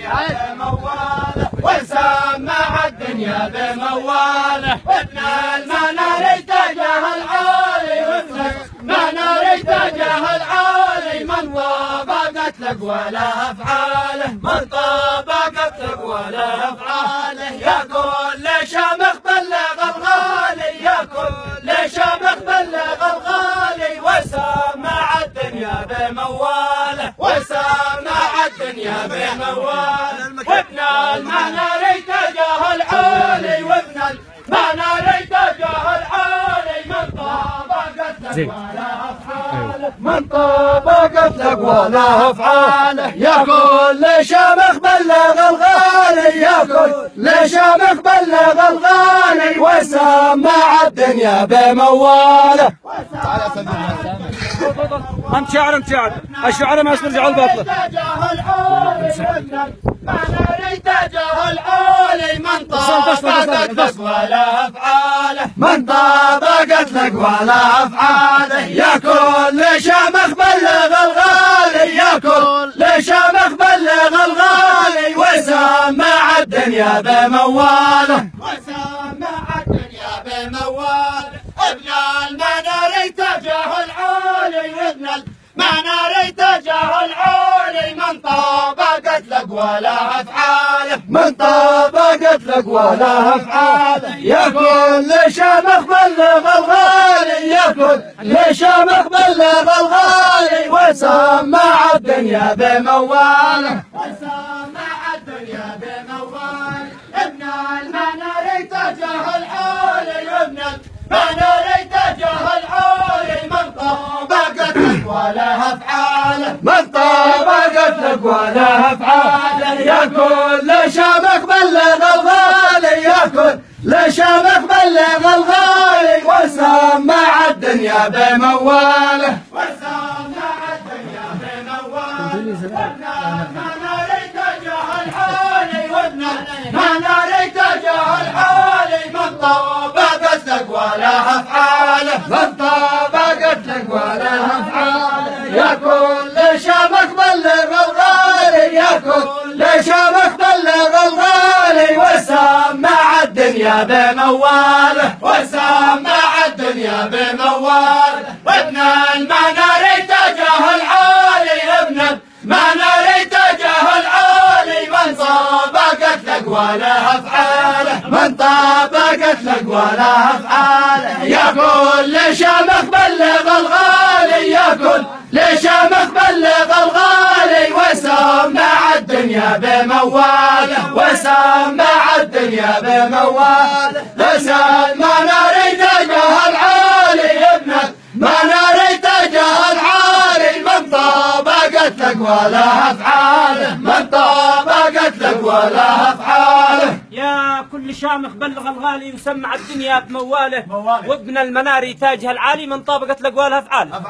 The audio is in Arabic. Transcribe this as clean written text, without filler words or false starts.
الدنيا بمواله وسمع الدنيا بمواله ابن المنار اتجه العالي وابن المنار اتجه العالي من طابقت الاقوال افعاله من طابقت الاقوال افعاله يا كل شامخ بلغ الغالي يا كل شامخ بلغ الغالي وسمع الدنيا بمواله وسمع الدنيا بمواله وابن المنار اتجه العالي وابن المنار اتجه العالي من طابقت الاقوال افعاله من طابقت الاقوال افعاله يا كل شامخ بلغ الغالي يا كل شامخ بلغ الغالي وسمع الدنيا بمواله. انت شاعر انت شاعر الشعراء ما يرجعوا الباطله. اتجه العالي من طابقت الاقوال افعاله من طابقت الاقوال افعاله يا كل شامخ بلغ الغالي يا كل شامخ بلغ الغالي وسمع الدنيا بمواله وسمع الدنيا بمواله ابن المنار اتجه العالي ابن المنار اتجه العالي من طابقت الاقوال افعاله من طابقت الاقوال افعاله يا كل شامخ بلغ الغالي يا كل شامخ بلغ الغالي وسمع الدنيا بمواله وسمع الدنيا بمواله ابن المنار اتجه العالي ابن المنار اتجه العالي من طابقت الاقوال افعاله من طابقت الاقوال افعاله يا كل شامخ بلغ الغالي يا كل شامخ بلغ الغالي وسمع الدنيا بمواله وسمع الدنيا بمواله ابن المنار اتجه العالي وابن المنار اتجه العالي من طابقت الاقوال افعاله من طابقت الاقوال افعاله يا كل شامخ بلغ الغالي يا كل شامخ بلغ الغالي وسمع الدنيا بمواله وسمع الدنيا بمواله وابن المنار اتجه العالي ابن المنار اتجه العالي من طابقت الاقوال افعاله من طابقت الاقوال افعاله يا كل شامخ بلغ الغالي يا كل شامخ بلغ الغالي وسمع الدنيا بمواله وسمع الدنيا بمواله ليس المنار اتجه العالي ابن المنار اتجه العالي من طابقت الاقوال افعاله من طابقت الاقوال افعاله يا كل شامخ بلغ الغالي وسمع الدنيا بمواله وابن المنار تاجها العالي من طابقت الاقوال افعاله.